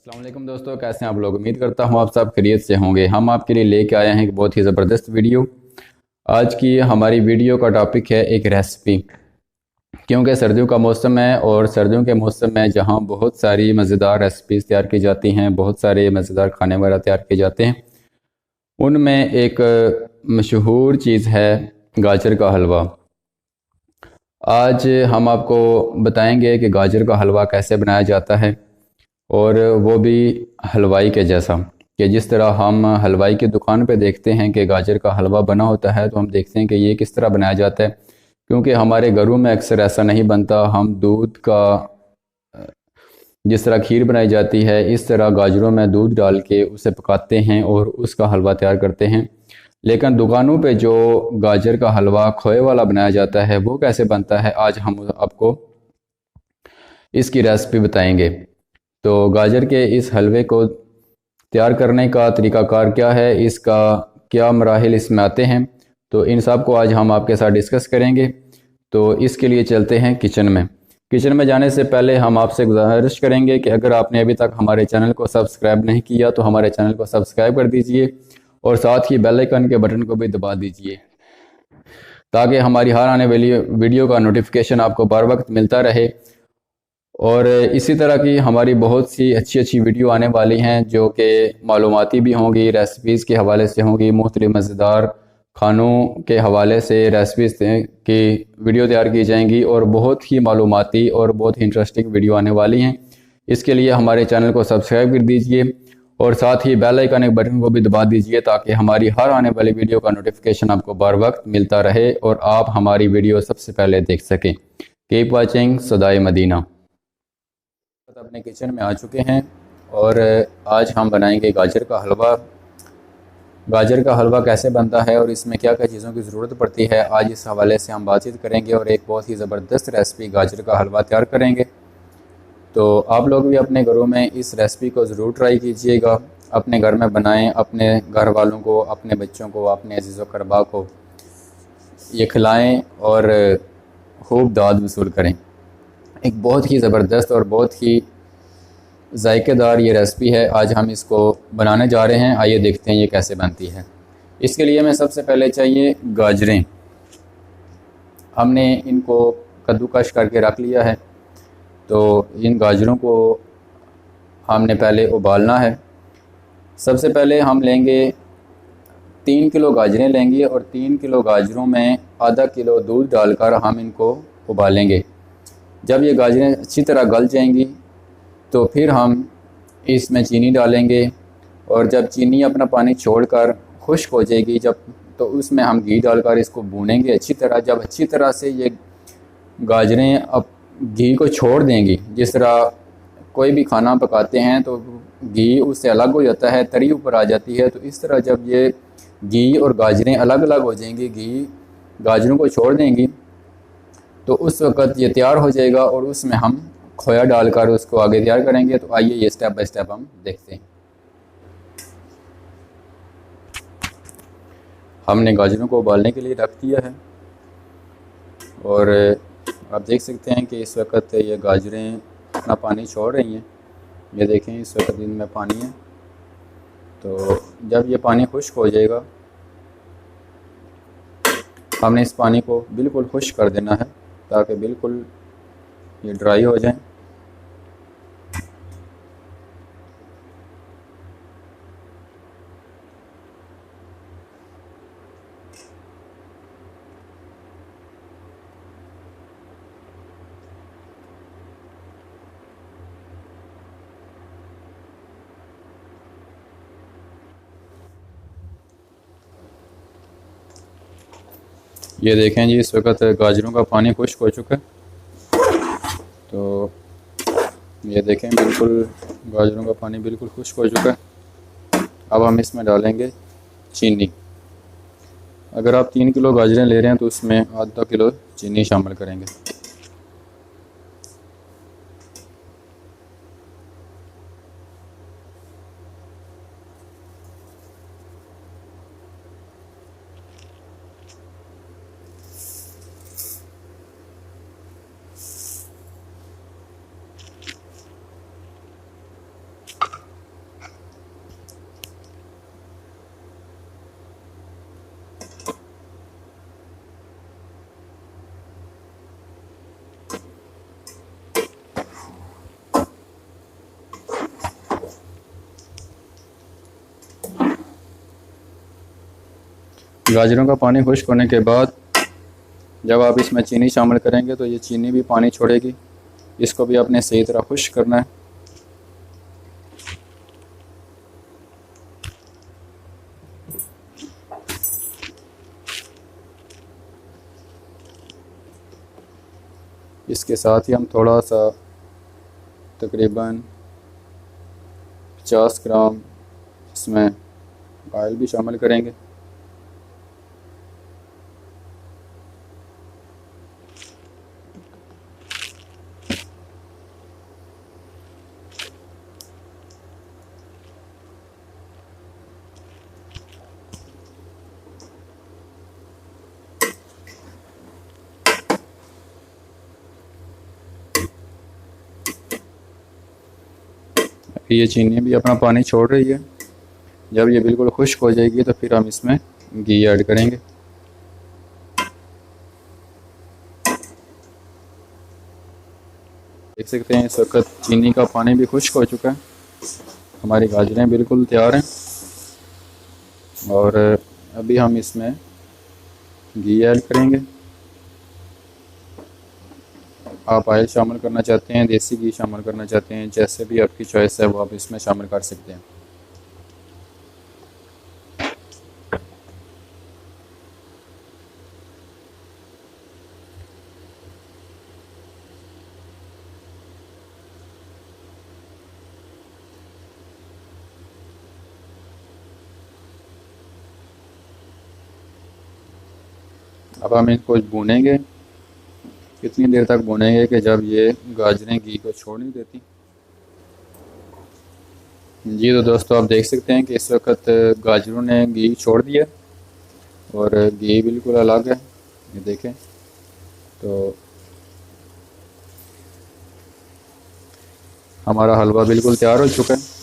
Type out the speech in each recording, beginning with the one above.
अस्सलाम वालेकुम दोस्तों, कैसे हैं आप लोग। उम्मीद करता हूं आप सब खैरियत से होंगे। हम आपके लिए लेके आए हैं एक बहुत ही ज़बरदस्त वीडियो। आज की हमारी वीडियो का टॉपिक है एक रेसिपी। क्योंकि सर्दियों का मौसम है और सर्दियों के मौसम में जहां बहुत सारी मज़ेदार रेसिपीज़ तैयार की जाती हैं, बहुत सारे मज़ेदार खाने वगैरह तैयार किए जाते हैं, उनमें एक मशहूर चीज़ है गाजर का हलवा। आज हम आपको बताएंगे कि गाजर का हलवा कैसे बनाया जाता है, और वो भी हलवाई के जैसा। कि जिस तरह हम हलवाई की दुकान पे देखते हैं कि गाजर का हलवा बना होता है, तो हम देखते हैं कि ये किस तरह बनाया जाता है। क्योंकि हमारे घरों में अक्सर ऐसा नहीं बनता। हम दूध का, जिस तरह खीर बनाई जाती है, इस तरह गाजरों में दूध डाल के उसे पकाते हैं और उसका हलवा तैयार करते हैं। लेकिन दुकानों पे जो गाजर का हलवा खोए वाला बनाया जाता है, वो कैसे बनता है, आज हम आपको इसकी रेसिपी बताएंगे। तो गाजर के इस हलवे को तैयार करने का तरीकाकार क्या है, इसका क्या मराहिल इसमें आते हैं, तो इन सब को आज हम आपके साथ डिस्कस करेंगे। तो इसके लिए चलते हैं किचन में। किचन में जाने से पहले हम आपसे गुजारिश करेंगे कि अगर आपने अभी तक हमारे चैनल को सब्सक्राइब नहीं किया तो हमारे चैनल को सब्सक्राइब कर दीजिए और साथ ही बेल आइकन के बटन को भी दबा दीजिए, ताकि हमारी हर आने वाली वीडियो का नोटिफिकेशन आपको बर वक्त मिलता रहे। और इसी तरह की हमारी बहुत सी अच्छी अच्छी वीडियो आने वाली हैं, जो कि मालूमाती भी होंगी, रेसिपीज़ के हवाले से होंगी, मुख्तलिफ मज़ेदार खानों के हवाले से रेसिपीज़ की वीडियो तैयार की जाएंगी, और बहुत ही मालूमाती और बहुत ही इंटरेस्टिंग वीडियो आने वाली हैं। इसके लिए हमारे चैनल को सब्सक्राइब कर दीजिए और साथ ही बेल आइकन के बटन को भी दबा दीजिए, ताकि हमारी हर आने वाली वीडियो का नोटिफिकेशन आपको बर वक्त मिलता रहे और आप हमारी वीडियो सबसे पहले देख सकें। Keep watching Sadae Madina. अपने किचन में आ चुके हैं और आज हम बनाएंगे गाजर का हलवा। गाजर का हलवा कैसे बनता है और इसमें क्या क्या चीज़ों की ज़रूरत पड़ती है, आज इस हवाले से हम बातचीत करेंगे और एक बहुत ही ज़बरदस्त रेसिपी गाजर का हलवा तैयार करेंगे। तो आप लोग भी अपने घरों में इस रेसिपी को ज़रूर ट्राई कीजिएगा, अपने घर में बनाएं, अपने घर वालों को, अपने बच्चों को, अपने अज़ीज़ व क़रबा को ये खिलाएँ और खूब दाद वसूल करें। एक बहुत ही ज़बरदस्त और बहुत ही जायकेदार ये रेसिपी है। आज हम इसको बनाने जा रहे हैं। आइए देखते हैं ये कैसे बनती है। इसके लिए हमें सबसे पहले चाहिए गाजरें। हमने इनको कद्दूकश करके रख लिया है। तो इन गाजरों को हमने पहले उबालना है। सबसे पहले हम लेंगे 3 किलो गाजरें लेंगे और 3 किलो गाजरों में आधा किलो दूध डालकर हम इनको उबालेंगे। जब ये गाजरें अच्छी तरह गल जाएंगी तो फिर हम इसमें चीनी डालेंगे, और जब चीनी अपना पानी छोड़कर खुश्क हो जाएगी, जब तो उसमें हम घी डालकर इसको भूनेंगे अच्छी तरह। जब अच्छी तरह से ये गाजरें अब घी को छोड़ देंगी, जिस तरह कोई भी खाना पकाते हैं तो घी उससे अलग हो जाता है, तरी ऊपर आ जाती है, तो इस तरह जब ये घी और गाजरें अलग अलग हो जाएंगी, घी गाजरों को छोड़ देंगी, तो उस वक़्त ये तैयार हो जाएगा और उसमें हम खोया डालकर उसको आगे तैयार करेंगे। तो आइए ये स्टेप बाय स्टेप हम देखते हैं। हमने गाजरों को उबालने के लिए रख दिया है और आप देख सकते हैं कि इस वक्त ये गाजरें अपना पानी छोड़ रही हैं। ये देखें, इस वक्त इनमें पानी है। तो जब ये पानी खुश्क हो जाएगा, हमने इस पानी को बिल्कुल खुश्क कर देना है, ताकि बिल्कुल ये ड्राई हो जाए। ये देखें जी, इस वक्त गाजरों का पानी खुश्क हो चुका है। तो ये देखें, बिल्कुल गाजरों का पानी बिल्कुल खुश्क हो चुका है। अब हम इसमें डालेंगे चीनी। अगर आप 3 किलो गाजरें ले रहे हैं तो उसमें आधा किलो चीनी शामिल करेंगे। गाजरों का पानी खुश्क होने के बाद जब आप इसमें चीनी शामिल करेंगे तो ये चीनी भी पानी छोड़ेगी। इसको भी आपने सही तरह खुश्क करना है। इसके साथ ही हम थोड़ा सा तकरीबन 50 ग्राम इसमें ऑयल भी शामिल करेंगे। ये चीनी भी अपना पानी छोड़ रही है। जब ये बिल्कुल खुश्क हो जाएगी तो फिर हम इसमें घी ऐड करेंगे। देख सकते हैं इस वक्त चीनी का पानी भी खुश्क हो चुका है। हमारी गाजरें बिल्कुल तैयार हैं और अभी हम इसमें घी ऐड करेंगे। आप ऑयल शामिल करना चाहते हैं, देसी घी शामिल करना चाहते हैं, जैसे भी आपकी चॉइस है वो आप इसमें शामिल कर सकते हैं। अब हम इनको भूनेंगे। कितनी देर तक भूनेंगे कि जब ये गाजरें घी को छोड़ नहीं देती। जी तो दोस्तों आप देख सकते हैं कि इस वक्त गाजरों ने घी छोड़ दिया और घी बिल्कुल अलग है। ये देखें तो हमारा हलवा बिल्कुल तैयार हो चुका है।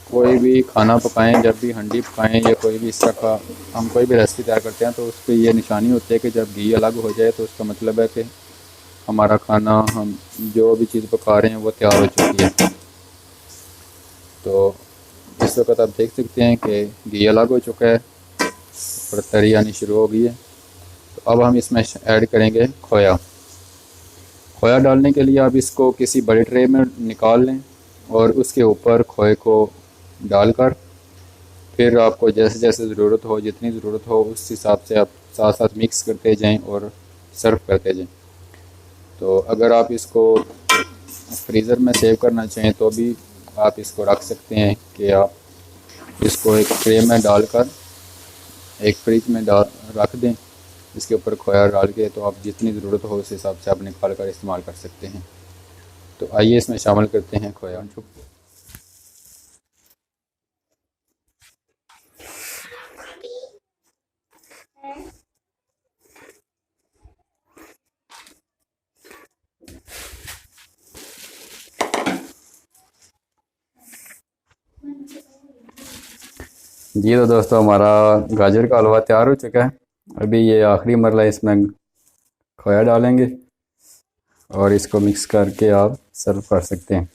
कोई भी खाना पकाएं, जब भी हंडी पकाएं या कोई भी इस तरह का हम कोई भी रेसिपी तैयार करते हैं तो उस पर यह निशानी होती है कि जब घी अलग हो जाए तो उसका मतलब है कि हमारा खाना, हम जो भी चीज़ पका रहे हैं वो तैयार हो चुकी है। तो इस वक्त आप देख सकते हैं कि घी अलग हो चुका है और तरी आनी शुरू हो गई है। तो अब हम इसमें ऐड करेंगे खोया। खोया डालने के लिए आप इसको किसी बड़े ट्रे में निकाल लें और उसके ऊपर खोए को डालकर फिर आपको जैसे जैसे ज़रूरत हो, जितनी ज़रूरत हो उस हिसाब से आप साथ साथ मिक्स करते जाएं और सर्व करते जाएं। तो अगर आप इसको फ्रीज़र में सेव करना चाहें तो भी आप इसको रख सकते हैं कि आप इसको एक ट्रे में डालकर एक फ्रिज में डाल रख दें। इसके ऊपर खोया डाल के तो आप जितनी ज़रूरत हो उस हिसाब से आप निकाल कर इस्तेमाल कर सकते हैं। तो आइए इसमें शामिल करते हैं खोया। जी तो दोस्तों हमारा गाजर का हलवा तैयार हो चुका है। अभी ये आखिरी मरला, इसमें खोया डालेंगे और इसको मिक्स करके आप सर्व कर सकते हैं।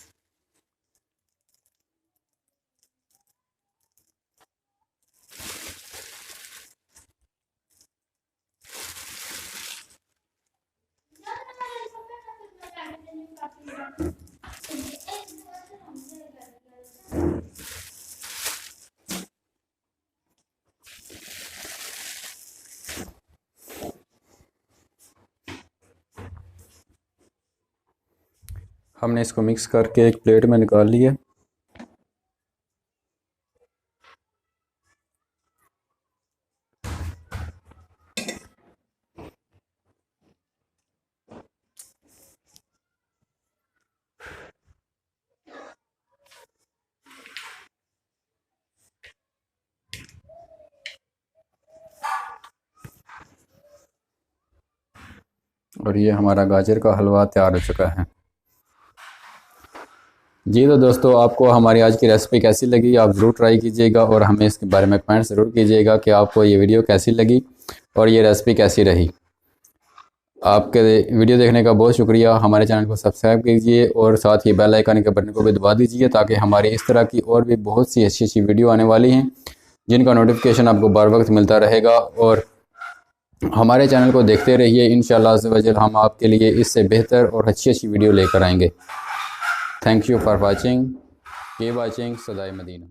हमने इसको मिक्स करके एक प्लेट में निकाल लिया। और ये हमारा गाजर का हलवा तैयार हो चुका है। जी तो दोस्तों आपको हमारी आज की रेसिपी कैसी लगी, आप ज़रूर ट्राई कीजिएगा और हमें इसके बारे में कमेंट ज़रूर कीजिएगा कि आपको ये वीडियो कैसी लगी और ये रेसिपी कैसी रही। आपके वीडियो देखने का बहुत शुक्रिया। हमारे चैनल को सब्सक्राइब कीजिए और साथ ही बेल आइकन के बटन को भी दबा दीजिए ताकि हमारी इस तरह की और भी बहुत सी अच्छी अच्छी वीडियो आने वाली हैं जिनका नोटिफिकेशन आपको बार वक्त मिलता रहेगा। और हमारे चैनल को देखते रहिए, इंशाअल्लाह अज़्ज़ व जल हम आपके लिए इससे बेहतर और अच्छी अच्छी वीडियो लेकर आएंगे। Thank you for watching, keep watching Sadae Medina.